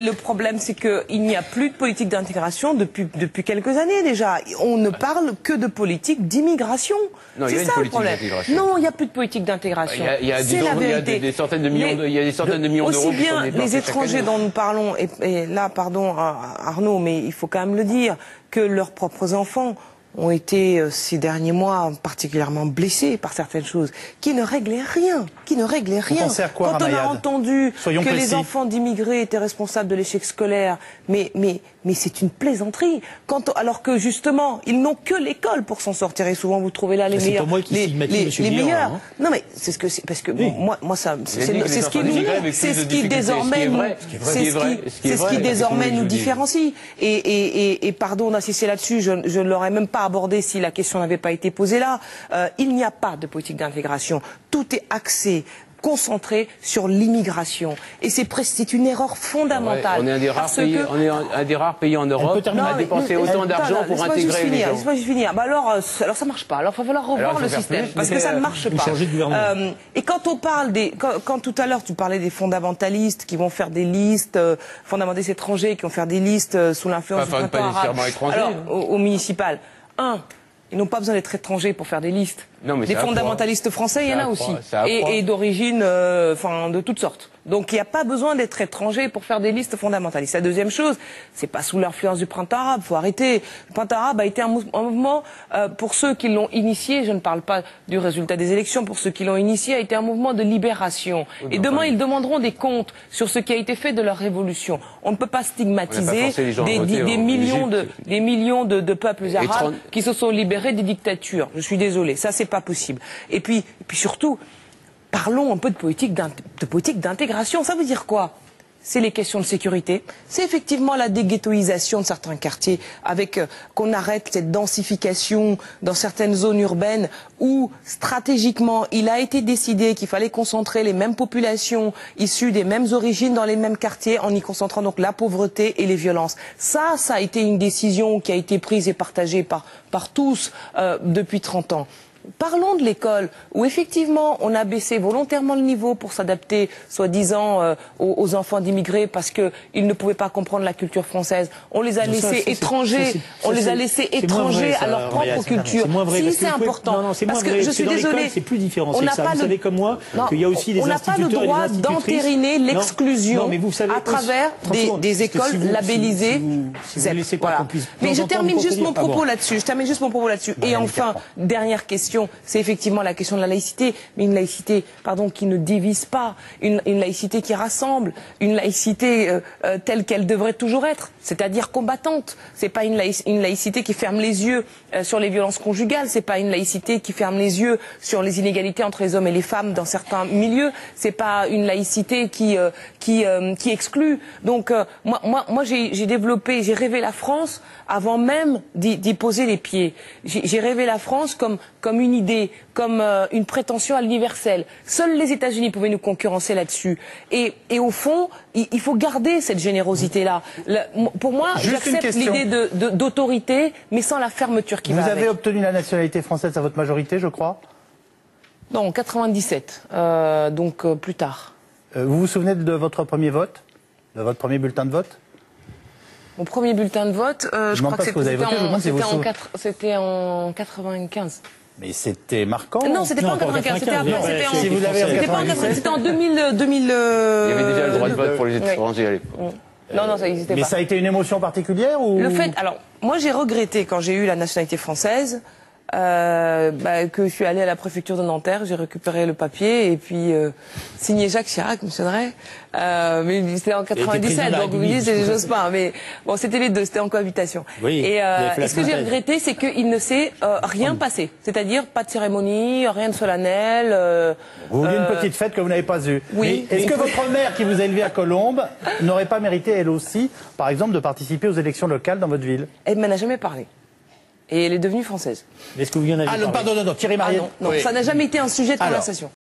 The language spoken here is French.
Le problème, c'est qu'il n'y a plus de politique d'intégration depuis quelques années déjà. On ne parle que de politique d'immigration. C'est ça le problème. Non, il n'y a plus de politique d'intégration. C'est la vérité. Des centaines de millions, il y a des centaines de millions d'euros. Aussi bien les étrangers dont nous parlons, et là, pardon Arnaud, mais il faut quand même le dire, que leurs propres enfants ont été ces derniers mois particulièrement blessés par certaines choses, qui ne réglaient rien, Pensez à quoi, Quand on a entendu que les enfants d'immigrés étaient responsables de l'échec scolaire, mais c'est une plaisanterie. Alors que justement, ils n'ont que l'école pour s'en sortir, et souvent vous trouvez là les meilleurs, les meilleurs. Hein. Non mais c'est ce que c'est parce que oui. moi ça c'est ce qui désormais nous différencie. Et pardon d'insister là-dessus, je ne l'aurais même pas abordé si la question n'avait pas été posée là. Il n'y a pas de politique d'intégration. Tout est axé, concentré sur l'immigration. Et c'est une erreur fondamentale. On est un des rares pays en Europe à dépenser autant d'argent pour intégrer les gens. Laisse-moi juste finir. Alors ça marche pas. Alors il va falloir revoir le système. Parce que ça ne marche pas. Et quand on parle quand tout à l'heure tu parlais des fondamentalistes qui vont faire des listes, fondamentalistes étrangers qui vont faire des listes sous l'influence du printemps arabe. Alors, au municipal. Ils n'ont pas besoin d'être étrangers pour faire des listes. Des fondamentalistes français, il y en a aussi. Et d'origine, de toutes sortes. Donc il n'y a pas besoin d'être étranger pour faire des listes fondamentalistes. La deuxième chose, c'est pas sous l'influence du printemps arabe, faut arrêter. Le printemps arabe a été un mouvement, pour ceux qui l'ont initié, je ne parle pas du résultat des élections, pour ceux qui l'ont initié, a été un mouvement de libération. Et demain, ils demanderont des comptes sur ce qui a été fait de leur révolution. On ne peut pas stigmatiser des millions de peuples arabes qui se sont libérés des dictatures. Je suis désolé, ça c'est pas possible. Et puis surtout, parlons un peu de politique d'intégration. Ça veut dire quoi? C'est les questions de sécurité. C'est effectivement la déghettoisation de certains quartiers, avec qu'on arrête cette densification dans certaines zones urbaines où, stratégiquement, il a été décidé qu'il fallait concentrer les mêmes populations issues des mêmes origines dans les mêmes quartiers, en y concentrant donc la pauvreté et les violences. Ça a été une décision qui a été prise et partagée par tous depuis 30 ans. Parlons de l'école, où effectivement on a baissé volontairement le niveau pour s'adapter, soi-disant, aux enfants d'immigrés parce qu'ils ne pouvaient pas comprendre la culture française. On les a laissés étrangers, à leur propre culture. Si, c'est important. Parce que je suis désolée, c'est plus différencié que ça. Vous savez comme moi qu'il y a aussi des instituteurs. On n'a pas le droit d'entériner l'exclusion à travers des écoles labellisées. Mais je termine juste mon propos là-dessus. Et enfin, dernière question. C'est effectivement la question de la laïcité, mais une laïcité, qui ne divise pas, une laïcité qui rassemble, une laïcité telle qu'elle devrait toujours être, c'est-à-dire combattante. C'est pas une laïcité qui ferme les yeux sur les violences conjugales, c'est pas une laïcité qui ferme les yeux sur les inégalités entre les hommes et les femmes dans certains milieux, c'est pas une laïcité qui exclut. Donc moi j'ai rêvé la France avant même d'y poser les pieds. J'ai rêvé la France comme une idée, comme une prétention à l'universel. Seuls les États-Unis pouvaient nous concurrencer là-dessus. Et au fond, il faut garder cette générosité-là. Pour moi, j'accepte l'idée d'autorité, mais sans la fermeture qui va avec. Vous avez obtenu la nationalité française à votre majorité, je crois? Non, en 97, donc plus tard. Vous vous souvenez de votre premier vote? De votre premier bulletin de vote? Mon premier bulletin de vote, je crois que c'était en 95. Mais c'était marquant. Non, c'était pas en 95, c'était après. C'était en 2000. Il y avait déjà le droit de vote pour les étrangers à l'époque. Non, ça n'existait pas. Mais ça a été une émotion particulière ou... Alors, moi j'ai regretté quand j'ai eu la nationalité française, que je suis allée à la préfecture de Nanterre, j'ai récupéré le papier et puis signé Jacques Chirac, M. Drey. Mais c'était en 97, donc vous me dites, c'est des choses pas. Mais bon, c'était les deux, c'était en cohabitation. Oui, et ce que j'ai regretté, c'est qu'il ne s'est rien passé. C'est-à-dire pas de cérémonie, rien de solennel. Vous vouliez une petite fête que vous n'avez pas eue. Oui. Est-ce que votre mère, qui vous a élevé à Colombes, n'aurait pas mérité, elle aussi, par exemple, de participer aux élections locales dans votre ville? Elle m'en a jamais parlé. Et elle est devenue française. Est-ce que vous y en avez parlé? Pardon, Thierry Mariette. Non, ça n'a jamais été un sujet de conversation.